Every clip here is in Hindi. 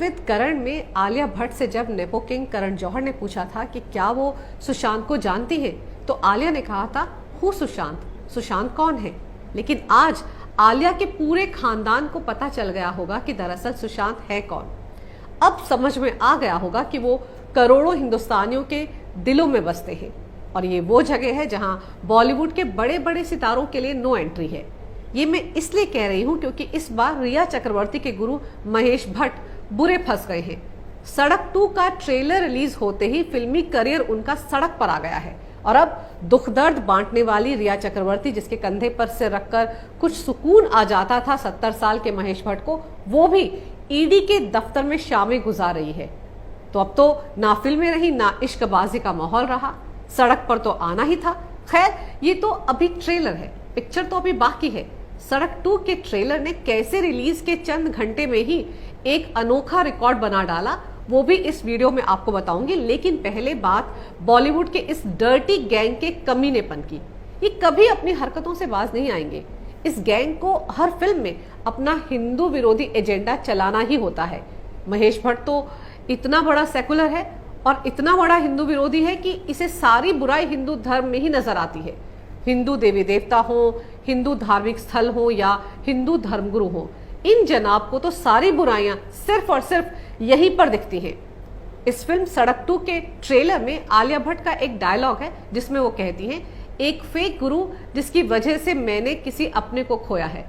विद करण में आलिया भट्ट से जब नेपो किंग करण जौहर ने पूछा था कि क्या वो सुशांत को जानती है, तो आलिया ने कहा था हु सुशांत, सुशांत कौन है। लेकिन आज आलिया के पूरे खानदान को पता चल गया होगा कि दरअसल सुशांत है कौन। अब समझ में आ गया होगा कि वो करोड़ों हिंदुस्तानियों के दिलों में बसते हैं और ये वो जगह है जहां बॉलीवुड के बड़े बड़े सितारों के लिए नो एंट्री है। ये मैं इसलिए कह रही हूं क्योंकि इस बार रिया चक्रवर्ती के गुरु महेश भट्ट बुरे फंस गए हैं। सड़क 2 का ट्रेलर रिलीज होते ही फिल्मी करियर उनका सड़क पर आ गया है और अब दुख दर्द बांटने वाली रिया चक्रवर्ती, जिसके कंधे पर सिर रखकर कुछ सुकून आ जाता था 70 साल के महेश भट्ट को, वो भी ईडी के दफ्तर में शामें गुजार रही है। तो अब तो ना फिल्में रही ना इश्कबाजी का माहौल रहा, सड़क पर तो आना ही था। खैर ये तो अभी ट्रेलर है, पिक्चर तो अभी बाकी है। सड़क 2 के ट्रेलर ने कैसे रिलीज के चंद घंटे में ही एक अनोखा रिकॉर्ड बना डाला, वो भी इस वीडियो में आपको बताऊंगी। लेकिन पहले बात बॉलीवुड के इस डर्टी गैंग के कमीनेपन की। ये कभी अपनी हरकतों से बाज नहीं आएंगे। इस गैंग को हर फिल्म में अपना हिंदू विरोधी एजेंडा चलाना ही होता है। महेश भट्ट तो इतना बड़ा सेकुलर है और इतना बड़ा हिंदू विरोधी है कि इसे सारी बुराई हिंदू धर्म में ही नजर आती है। हिंदू देवी देवता हो, हिंदू धार्मिक स्थल हो या हिंदू धर्मगुरु हो, इन जनाब को तो सारी बुराइयां सिर्फ और सिर्फ यहीं पर दिखती हैं। इस फिल्म सड़क 2 के ट्रेलर में आलिया भट्ट का एक डायलॉग है जिसमें वो कहती हैं, एक फेक गुरु जिसकी वजह से मैंने किसी अपने को खोया है।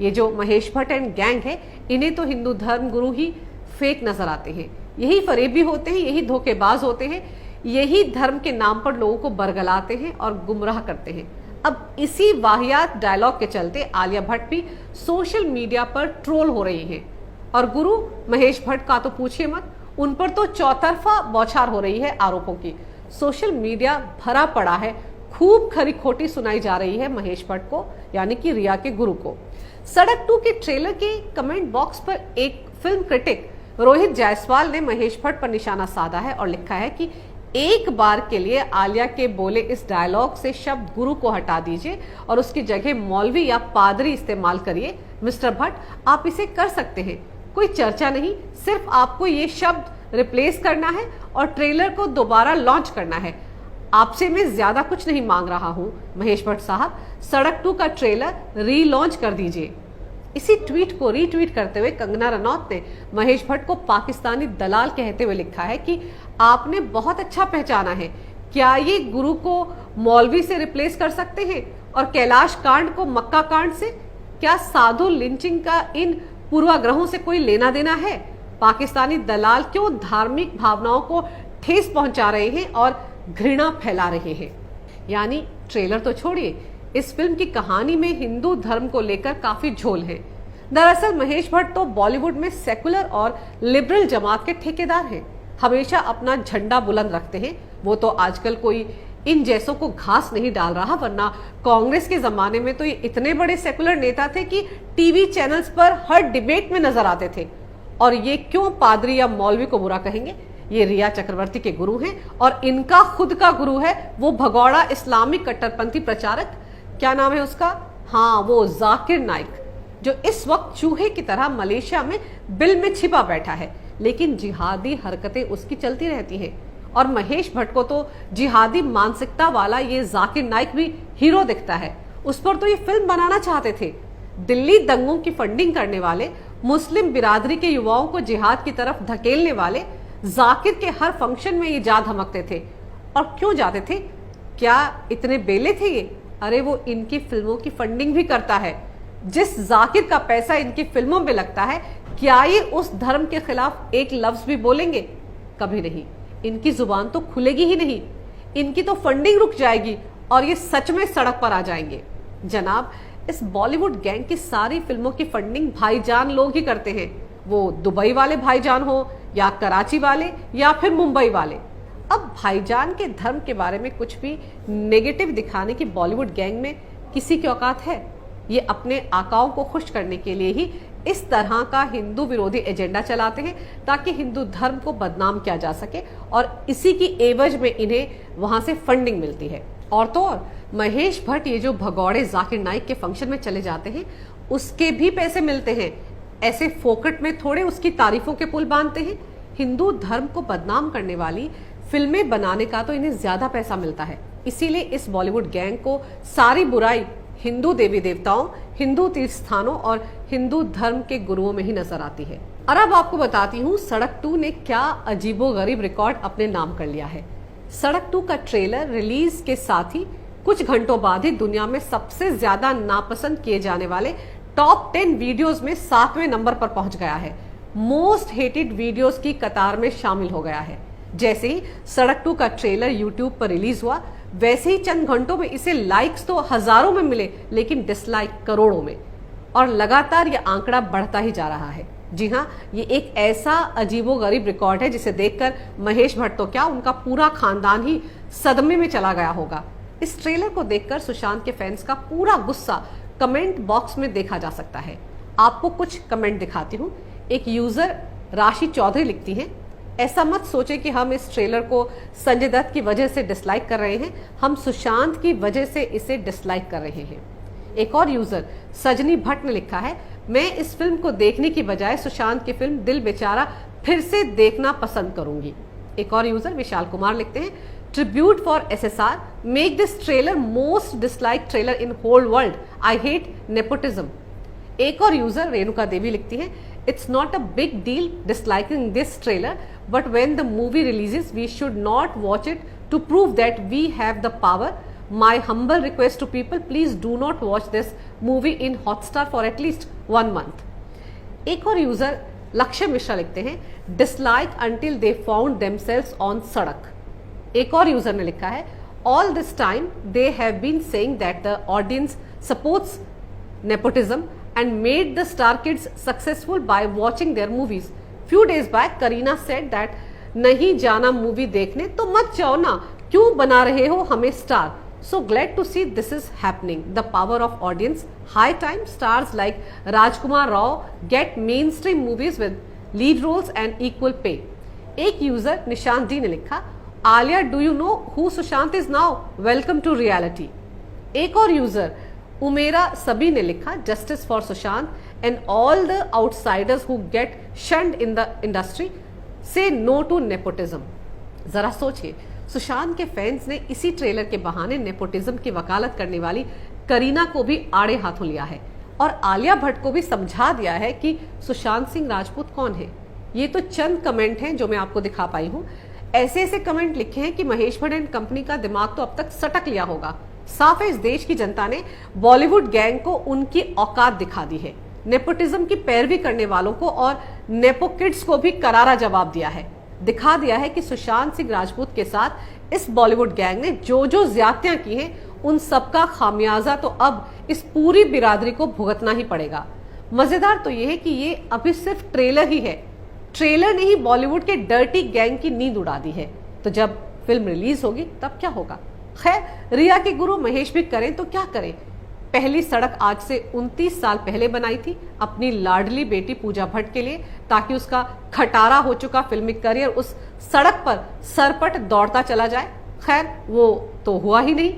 ये जो महेश भट्ट एंड गैंग है, इन्हें तो हिंदू धर्म गुरु ही फेक नजर आते हैं। यही फरेबी होते हैं, यही धोखेबाज होते हैं, यही धर्म के नाम पर लोगों को बरगलाते हैं और गुमराह करते हैं। अब इसी वाहियात डायलॉग के चलते आलिया भट्ट भी सोशल मीडिया पर ट्रोल हो रही हैं और गुरु महेश भट्ट का तो पूछिए मत, उन पर तो चौतरफा बौछार हो रही है आरोपों की। सोशल मीडिया भरा पड़ा है, खूब खरी खोटी सुनाई जा रही है महेश भट्ट को, यानी कि रिया के गुरु को। सड़क 2 के ट्रेलर के कमेंट बॉक्स पर एक फिल्म क्रिटिक रोहित जायसवाल ने महेश भट्ट पर निशाना साधा है और लिखा है कि एक बार के लिए आलिया के बोले इस डायलॉग से शब्द गुरु को हटा दीजिए और उसकी जगह मौलवी या पादरी इस्तेमाल करिए। मिस्टर भट्ट, आप इसे कर सकते हैं, कोई चर्चा नहीं, सिर्फ आपको ये शब्द रिप्लेस करना है और ट्रेलर को दोबारा लॉन्च करना है। आपसे मैं ज्यादा कुछ नहीं मांग रहा हूं महेश भट्ट साहब, सड़क 2 का ट्रेलर रीलॉन्च कर दीजिए। इसी ट्वीट को रीट्वीट करते हुए कंगना रनौत ने महेश भट्ट को पाकिस्तानी दलाल कहते हुए लिखा है कि आपने बहुत अच्छा पहचाना है, क्या ये गुरु को मौलवी से रिप्लेस कर सकते हैं और कैलाश कांड को मक्का कांड से? क्या साधु लिंचिंग का इन पूर्वाग्रहों से कोई लेना देना है? पाकिस्तानी दलाल क्यों धार्मिक भावनाओं को ठेस पहुंचा रहे हैं और घृणा फैला रहे हैं? यानी ट्रेलर तो छोड़िए, इस फिल्म की कहानी में हिंदू धर्म को लेकर काफी झोल है। दरअसल महेश भट्ट तो बॉलीवुड में सेकुलर और लिबरल जमात के ठेकेदार हैं, हमेशा अपना झंडा बुलंद रखते हैं। वो तो आजकल कोई इन जैसों को घास नहीं डाल रहा, वरना कांग्रेस के जमाने में तो ये इतने बड़े सेकुलर नेता थे कि टीवी चैनल्स पर हर डिबेट में नजर आते थे। और ये क्यों पादरी या मौलवी को बुरा कहेंगे? ये रिया चक्रवर्ती के गुरु हैं और इनका खुद का गुरु है वो भगौड़ा इस्लामिक कट्टरपंथी प्रचारक, क्या नाम है उसका, हाँ वो जाकिर नाइक, जो इस वक्त चूहे की तरह मलेशिया में बिल में छिपा बैठा है, लेकिन जिहादी हरकतें उसकी चलती रहती हैं। और महेश भट्ट को तो जिहादी मानसिकता वाला ये जाकिर नाइक भी हीरो दिखता है। उस पर तो ये फिल्म बनाना चाहते थे। दिल्ली दंगों की फंडिंग करने वाले, मुस्लिम बिरादरी के युवाओं को जिहाद की तरफ धकेलने वाले जाकिर के हर फंक्शन में ये जा धमकते थे। और क्यों जाते थे? क्या इतने बेले थे ये? अरे वो इनकी फिल्मों की फंडिंग भी करता है। जिस जाकिर का पैसा इनकी फिल्मों में लगता है, क्या ये उस धर्म के खिलाफ एक लफ्ज भी बोलेंगे? कभी नहीं। इनकी जुबान तो खुलेगी ही नहीं, इनकी तो फंडिंग रुक जाएगी और ये सच में सड़क पर आ जाएंगे। जनाब, इस बॉलीवुड गैंग की सारी फिल्मों की फंडिंग भाईजान लोग ही करते हैं, वो दुबई वाले भाईजान हो या कराची वाले या फिर मुंबई वाले। अब भाईजान के धर्म के बारे में कुछ भी नेगेटिव दिखाने की बॉलीवुड गैंग में किसी की औकात है? ये अपने आकाओं को खुश करने के लिए ही इस तरह का हिंदू विरोधी एजेंडा चलाते हैं ताकि हिंदू धर्म को बदनाम किया जा सके और इसी की एवज में इन्हें वहां से फंडिंग मिलती है। और तो और महेश भट्ट ये जो भगौड़े जाकिर नाइक के फंक्शन में चले जाते हैं, उसके भी पैसे मिलते हैं। ऐसे फोकट में थोड़े उसकी तारीफों के पुल बांधते हैं। हिंदू धर्म को बदनाम करने वाली फिल्में बनाने का तो इन्हें ज्यादा पैसा मिलता है, इसीलिए इस बॉलीवुड गैंग को सारी बुराई हिंदू देवी देवताओं, हिंदू तीर्थ स्थानों और हिंदू धर्म के गुरुओं में ही नजर आती है। और अब आपको बताती हूँ सड़क 2 ने क्या अजीबोगरीब रिकॉर्ड अपने नाम कर लिया है। सड़क 2 का ट्रेलर रिलीज के साथ ही कुछ घंटों बाद ही दुनिया में सबसे ज्यादा नापसंद किए जाने वाले टॉप 10 वीडियोस में 7वें नंबर पर पहुंच गया है। मोस्ट हेटेड वीडियोस की कतार में शामिल हो गया है। जैसे ही सड़क 2 का ट्रेलर यूट्यूब पर रिलीज हुआ, वैसे ही चंद घंटों में इसे लाइक्स तो हजारों में मिले, लेकिन डिसलाइक करोड़ों में। और लगातार ये आंकड़ा बढ़ता ही जा रहा है। जी हाँ, ये एक ऐसा अजीबोगरीब रिकॉर्ड है जिसे देखकर महेश भट्ट तो क्या, उनका पूरा खानदान ही सदमे में चला गया होगा। इस ट्रेलर को देखकर सुशांत के फैंस का पूरा गुस्सा कमेंट बॉक्स में देखा जा सकता है। आपको कुछ कमेंट दिखाती हूँ। एक यूजर राशि चौधरी लिखती है, ऐसा मत सोचे कि हम इस ट्रेलर को संजय दत्त की वजह से डिसलाइक कर रहे हैं, हम सुशांत की वजह से इसे डिसलाइक कर रहे हैं। एक और यूजर सजनी भट्ट ने लिखा है, मैं इस फिल्म को देखने की बजाय सुशांत की फिल्म दिल बेचारा फिर से देखना पसंद करूंगी। एक और यूजर विशाल कुमार लिखते हैं, tribute for SSR, make this trailer most dislike trailer in whole world, I hate nepotism. एक और यूजर रेणुका देवी लिखती है, it's not a big deal disliking this trailer, but when the movie releases we should not watch it to prove that we have the power. My humble request to people, please do not watch this movie in Hotstar for at least 1 month. एक और यूजर लक्ष्य मिश्रा लिखते हैं, dislike until they found themselves on सड़क। एक और यूजर ने लिखा है, all this time they have been saying that the audience supports nepotism and made the star kids successful by watching their movies. Few days back Kareena said that नहीं जाना मूवी देखने तो मत जाओ ना, क्यों बना रहे हो हमें star. So glad to see this is happening. The power of audience. High time stars like Rajkumar Rao get mainstream movies with lead roles and equal pay. एक यूजर निशांत जी ने लिखा, Alia do you know who Sushant is now, welcome to reality. एक और यूजर उमेरा सभी ने लिखा, justice for Sushant and all the outsiders who get shunned in the industry, say no to nepotism. जरा सोचिए, सुशांत के फैंस ने इसी ट्रेलर के बहाने नेपोटिज्म की वकालत करने वाली करीना को भी आड़े हाथों लिया है और आलिया भट्ट को भी समझा दिया है कि सुशांत सिंह राजपूत कौन है। ये तो चंद कमेंट हैं जो मैं आपको दिखा पाई हूँ। ऐसे ऐसे कमेंट लिखे हैं कि महेश भट्ट एंड कंपनी का दिमाग तो अब तक सटक लिया होगा। साफ है, इस देश की जनता ने बॉलीवुड गैंग को उनकी औकात दिखा दी है। नेपोटिज्म की पैरवी करने वालों को और नेपो किड्स को भी करारा जवाब दिया है। दिखा दिया है कि सुशांत सिंह राजपूत के साथ इस बॉलीवुड गैंग ने जो जो ज्यादतियां की हैं, उन सबका खामियाजा तो अब इस पूरी बिरादरी को भुगतना ही पड़ेगा। मजेदार तो यह है कि ये अभी सिर्फ ट्रेलर ही है। ट्रेलर ने ही बॉलीवुड के डर्टी गैंग की नींद उड़ा दी है। तो जब फिल्म रिलीज होगी तब क्या होगा। खैर, रिया के गुरु महेश भी करें तो क्या करें। पहली सड़क आज से 29 साल पहले बनाई थी अपनी लाडली बेटी पूजा भट्ट के लिए, ताकि उसका खटारा हो चुका फिल्मी करियर उस सड़क पर सरपट दौड़ता चला जाए। खैर, वो तो हुआ ही नहीं।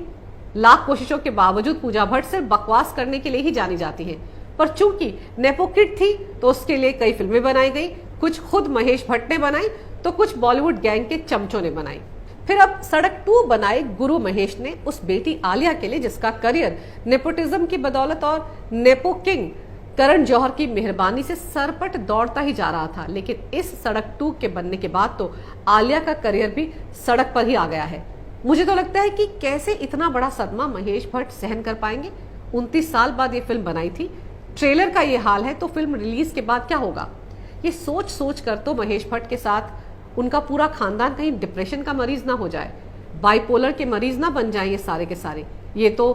लाख कोशिशों के बावजूद पूजा भट्ट सिर्फ बकवास करने के लिए ही जानी जाती है। पर चूंकि नेपो किड थी तो उसके लिए कई फिल्में बनाई गई। कुछ खुद महेश भट्ट ने बनाई तो कुछ बॉलीवुड गैंग के चमचों ने बनाई। फिर अब सड़क 2 बनाए गुरु महेश ने उस बेटी आलिया के लिए जिसका करियर नेपोटिज्म की बदौलत और नेपो किंग करण जौहर की मेहरबानी से सरपट दौड़ता ही जा रहा था। लेकिन इस सड़क 2 के बनने के बाद तो आलिया का करियर भी सड़क पर ही आ गया है। मुझे तो लगता है कि कैसे इतना बड़ा सदमा महेश भट्ट सहन कर पाएंगे। 29 साल बाद ये फिल्म बनाई थी, ट्रेलर का ये हाल है तो फिल्म रिलीज के बाद क्या होगा। ये सोच सोच कर तो महेश भट्ट के साथ उनका पूरा खानदान कहीं डिप्रेशन का मरीज ना हो जाए, बाइपोलर के मरीज ना बन जाए ये सारे के सारे। ये तो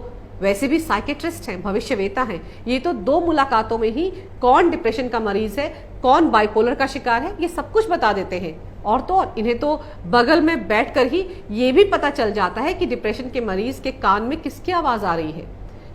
वैसे भी साइकेट्रिस्ट हैं, भविष्यवेता हैं। ये तो 2 मुलाकातों में ही कौन डिप्रेशन का मरीज है, कौन बाइपोलर का शिकार है, ये सब कुछ बता देते हैं। और तो और इन्हें तो बगल में बैठकर ही ये भी पता चल जाता है कि डिप्रेशन के मरीज के कान में किसकी आवाज आ रही है।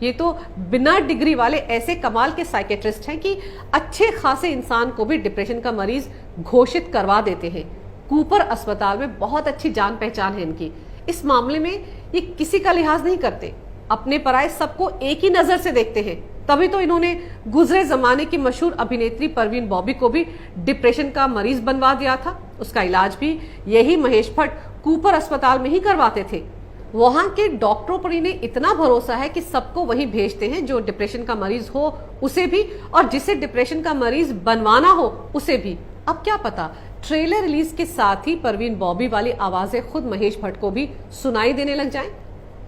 ये तो बिना डिग्री वाले ऐसे कमाल के साइकेट्रिस्ट हैं कि अच्छे खासे इंसान को भी डिप्रेशन का मरीज घोषित करवा देते हैं। कूपर अस्पताल में बहुत अच्छी जान पहचान है इनकी। इस मामले में ये किसी का लिहाज नहीं करते, अपने पराये सबको एक ही नजर से देखते हैं। तभी तो इन्होंने गुजरे जमाने की मशहूर अभिनेत्री परवीन बॉबी को भी डिप्रेशन का मरीज बनवा दिया था। उसका इलाज भी यही महेश भट्ट कूपर अस्पताल में ही करवाते थे। वहां के डॉक्टरों पर इन्हें इतना भरोसा है कि सबको वहीं भेजते हैं, जो डिप्रेशन का मरीज हो उसे भी, और जिसे डिप्रेशन का मरीज बनवाना हो उसे भी। अब क्या पता ट्रेलर रिलीज के साथ ही परवीन बॉबी वाली आवाजें खुद महेश भट्ट को भी सुनाई देने लग जाएं।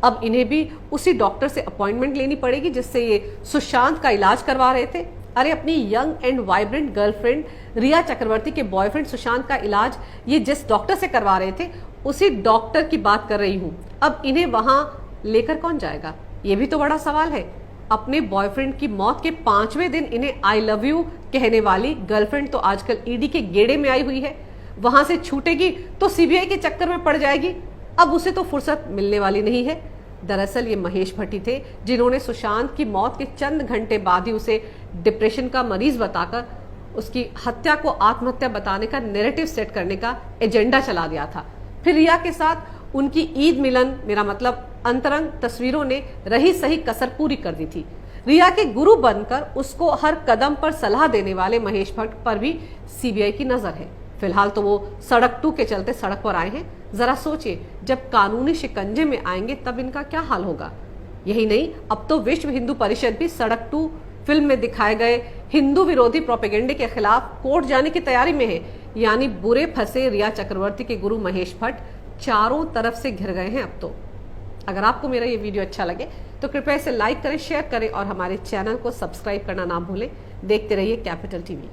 अब इन्हें भी उसी डॉक्टर से अपॉइंटमेंट लेनी पड़ेगी जिससे ये सुशांत का इलाज करवा रहे थे। अरे अपनी यंग एंड वाइब्रेंट गर्लफ्रेंड रिया चक्रवर्ती के बॉयफ्रेंड सुशांत का इलाज ये जिस डॉक्टर से करवा रहे थे उसी डॉक्टर की बात कर रही हूं। अब इन्हें वहां लेकर कौन जाएगा, ये भी तो बड़ा सवाल है। अपने बॉयफ्रेंड की मौत के 5वें दिन इन्हें आई लव यू कहने वाली गर्लफ्रेंड तो आजकल ईडी के गेड़े में आई हुई है। वहां से छूटेगी तो सीबीआई के चक्कर में पड़ जाएगी। अब उसे तो फुर्सत मिलने वाली नहीं है। दरअसल ये महेश भट्ट ही थे जिन्होंने सुशांत की मौत के चंद घंटे बाद ही उसे डिप्रेशन का मरीज बताकर उसकी हत्या को आत्महत्या बताने का नैरेटिव सेट करने का एजेंडा चला दिया था। फिर रिया के साथ उनकी ईद मिलन, मेरा मतलब अंतरंग तस्वीरों ने रही सही कसर पूरी कर दी थी। रिया के गुरु बनकर उसको हर कदम पर सलाह देने वाले महेश भट्ट पर भी सीबीआई की नजर है। फिलहाल तो वो सड़क 2 के चलते सड़क पर आए हैं। जरा सोचिए, जब कानूनी शिकंजे में आएंगे तब इनका क्या हाल होगा। यही नहीं, अब तो विश्व हिंदू परिषद भी सड़क 2 फिल्म में दिखाए गए हिंदू विरोधी प्रोपेगेंडे के खिलाफ कोर्ट जाने की तैयारी में है। यानी बुरे फंसे रिया चक्रवर्ती के गुरु महेश भट्ट चारों तरफ से घिर गए हैं अब तो। अगर आपको मेरा ये वीडियो अच्छा लगे तो कृपया इसे लाइक करें, शेयर करें और हमारे चैनल को सब्सक्राइब करना ना भूलें। देखते रहिए कैपिटल टीवी।